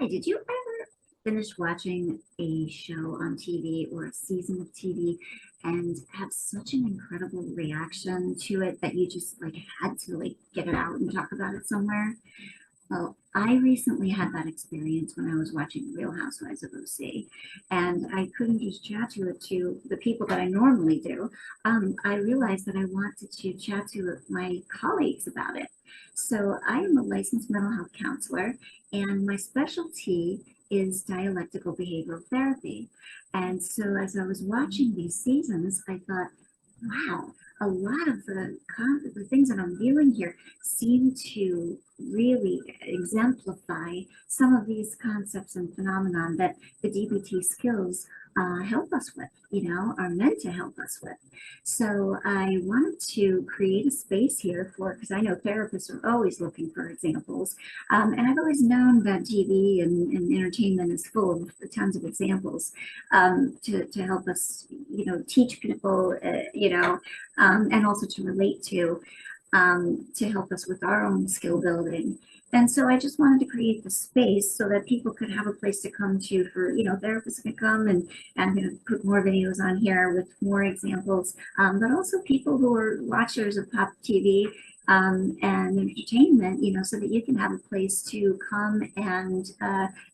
Hi, did you ever finish watching a show on TV or a season of TV and have such an incredible reaction to it that you just like had to like get it out and talk about it somewhere? Well, I recently had that experience when I was watching Real Housewives of OC, and I couldn't just chat to it to the people that I normally do. I realized that I wanted to chat to my colleagues about it. So I am a licensed mental health counselor, and my specialty is dialectical behavioral therapy. And so as I was watching these seasons, I thought, wow, a lot of the things that I'm viewing here seem to really exemplify some of these concepts and phenomenon that the DBT skills help us with, are meant to help us with. So I wanted to create a space here for, because I know therapists are always looking for examples. And I've always known that TV and entertainment is full of tons of examples to help us, teach people, and also to relate to help us with our own skill building. And so I just wanted to create the space so that people could have a place to come to for, therapists can come, and I'm going to put more videos on here with more examples, but also people who are watchers of pop TV and entertainment, so that you can have a place to come and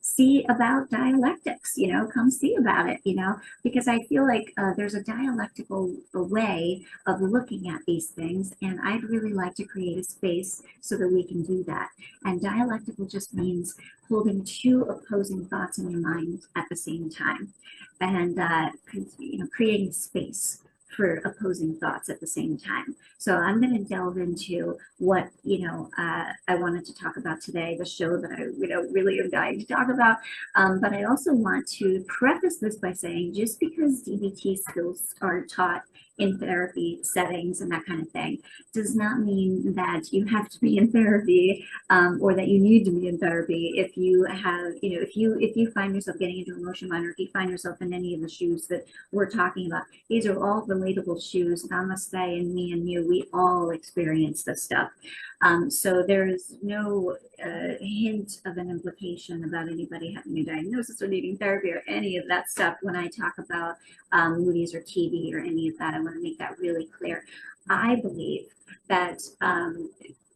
see about dialectics, come see about it, because I feel like there's a dialectical way of looking at these things, and I'd really like to create a space so that we can do that. And dialectical just means holding two opposing thoughts in your mind at the same time, and creating space for opposing thoughts at the same time. So I'm going to delve into what I wanted to talk about today, the show that I really am dying to talk about. But I also want to preface this by saying, just because DBT skills are taught in therapy settings and that kind of thing does not mean that you have to be in therapy or that you need to be in therapy if you have, if you find yourself getting into emotion minor, if you find yourself in any of the shoes that we're talking about. These are all relatable shoes. Namaste and me and you, we all experience this stuff. So there is no hint of an implication about anybody having a diagnosis or needing therapy or any of that stuff when I talk about movies or TV or any of that. I want to make that really clear. I believe that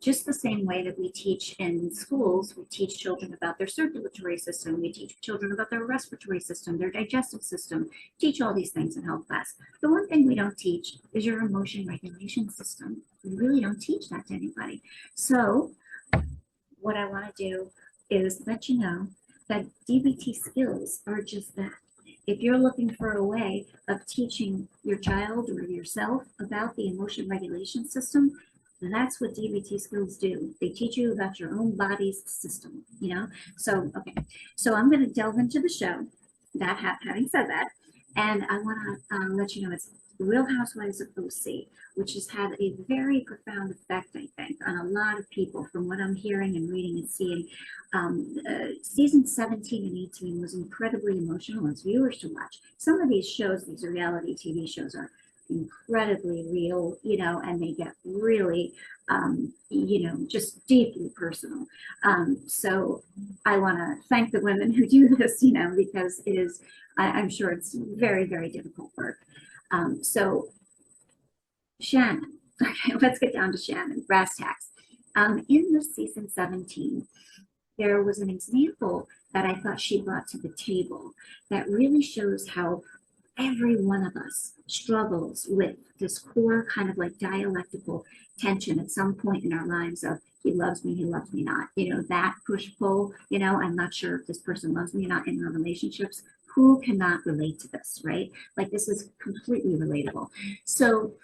just the same way that we teach in schools, we teach children about their circulatory system, we teach children about their respiratory system, their digestive system, teach all these things in health class. The one thing we don't teach is your emotion regulation system. We really don't teach that to anybody. So what I want to do is let you know that DBT skills are just that. If you're looking for a way of teaching your child or yourself about the emotion regulation system, that's what DBT skills do. They teach you about your own body's system, So, okay. So I'm going to delve into the show, having said that, and I want to let you know it's Real Housewives of OC, which has had a very profound effect, I think, on a lot of people from what I'm hearing and reading and seeing. Season 17 and 18 was incredibly emotional as viewers to watch. Some of these shows, these reality TV shows, are incredibly real, and they get really, just deeply personal. So I want to thank the women who do this, because it is, I'm sure it's very, very difficult work. So Shannon, okay, let's get down to Shannon, brass tacks. In this season 17, there was an example that I thought she brought to the table that really shows how every one of us struggles with this core kind of like dialectical tension at some point in our lives of he loves me not, that push-pull, I'm not sure if this person loves me or not in our relationships. Who cannot relate to this, right? Like this is completely relatable. So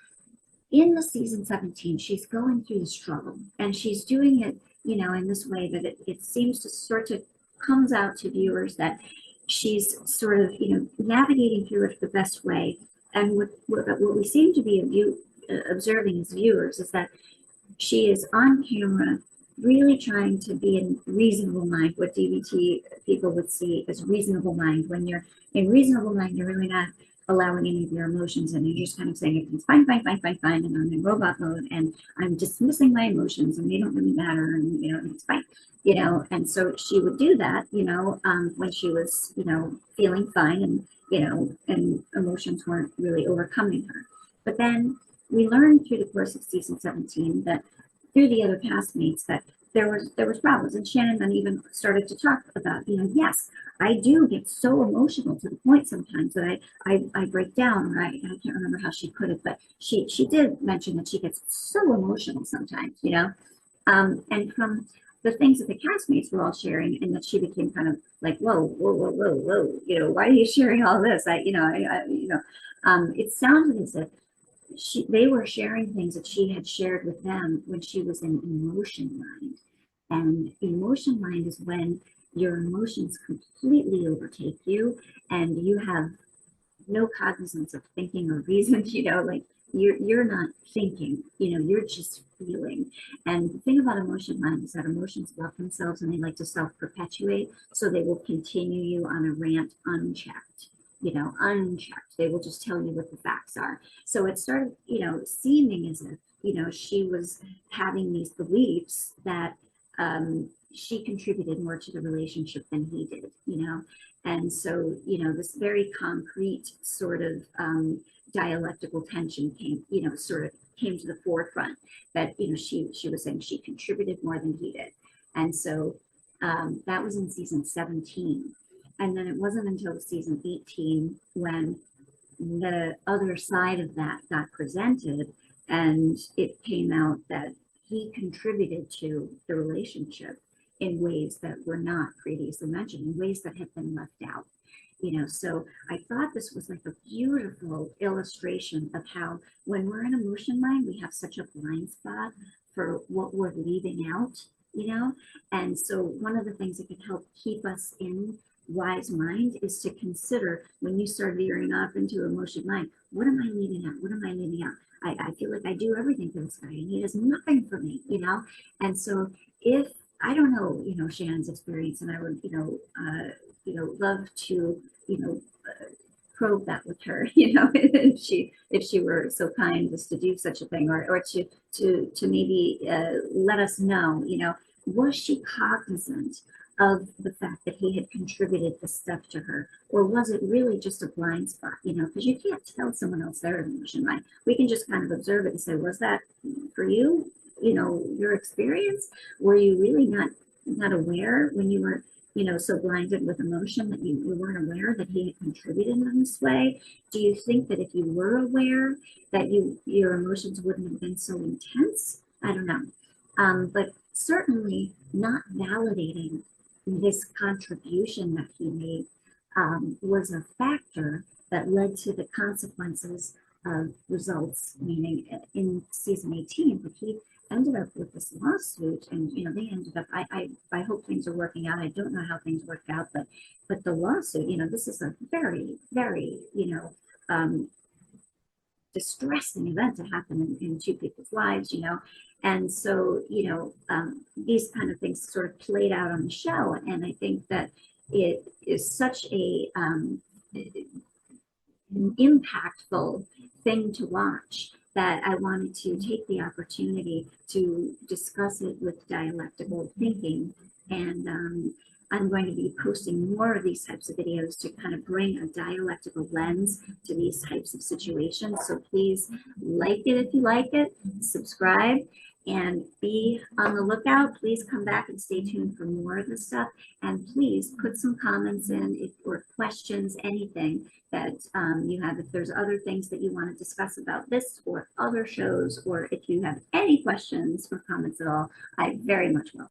in the season 17, she's going through the struggle and she's doing it, in this way that it seems to sort of comes out to viewers that she's sort of, navigating through it the best way. And what we seem to be observing as viewers is that she is on camera really trying to be in reasonable mind, what DBT people would see as reasonable mind. When you're in reasonable mind, you're really not allowing any of your emotions, and you're just kind of saying everything's fine, fine, fine, fine, fine, and I'm in robot mode, and I'm dismissing my emotions, and they don't really matter, and it's fine, And so she would do that, when she was, feeling fine, and and emotions weren't really overcoming her. But then we learned through the course of season 17 that through the other castmates that there was problems, and Shannon then even started to talk about, yes, I do get so emotional to the point sometimes that I break down, or I can't remember how she put it, but she did mention that she gets so emotional sometimes, and from the things that the castmates were all sharing, and that she became kind of like, whoa, whoa, whoa, whoa, whoa, why are you sharing all this? It sounded as if they were sharing things that she had shared with them when she was in emotion mind. And emotion mind is when your emotions completely overtake you, and you have no cognizance of thinking or reason, like you're not thinking, you're just feeling. And the thing about emotion mind is that emotions love themselves, and they like to self-perpetuate, so they will continue you on a rant unchecked, unchecked. They will just tell you what the facts are. So it started, seeming as if, she was having these beliefs that she contributed more to the relationship than he did, And so, this very concrete sort of dialectical tension sort of came to the forefront, that, she was saying she contributed more than he did. And so that was in season 17. And then it wasn't until season 18 when the other side of that got presented, and it came out that he contributed to the relationship in ways that were not previously mentioned, in ways that had been left out. So I thought this was like a beautiful illustration of how, when we're in emotion mind, we have such a blind spot for what we're leaving out, And so one of the things that can help keep us in wise mind is to consider, when you start veering off into emotion mind, what am I leaving out? What am I leaving out? I feel like I do everything for this guy, and he does nothing for me, And so if I don't know, Shannon's experience, and I would, love to, probe that with her, if she were so kind as to do such a thing, or to maybe let us know, was she cognizant of the fact that he had contributed this stuff to her, or was it really just a blind spot? Because you can't tell someone else their emotion mind. We can just kind of observe it and say, was that for you? Your experience? Were you really not aware when you were, so blinded with emotion that you weren't aware that he had contributed in this way? Do you think that if you were aware, that your emotions wouldn't have been so intense? I don't know. But certainly not validating this contribution that he made was a factor that led to the consequences of results, meaning in season 18, that he ended up with this lawsuit, and they ended up, I hope things are working out. I don't know how things worked out, but the lawsuit, this is a very, very, distressing event to happen in two people's lives, And so, these kind of things sort of played out on the show. And I think that it is such a impactful thing to watch, that I wanted to take the opportunity to discuss it with dialectical thinking. And I'm going to be posting more of these types of videos to kind of bring a dialectical lens to these types of situations. So please like it if you like it, subscribe, and be on the lookout. Please come back and stay tuned for more of this stuff. And please put some comments in, or questions, anything that you have. If there's other things that you want to discuss about this or other shows, or if you have any questions or comments at all, I very much welcome.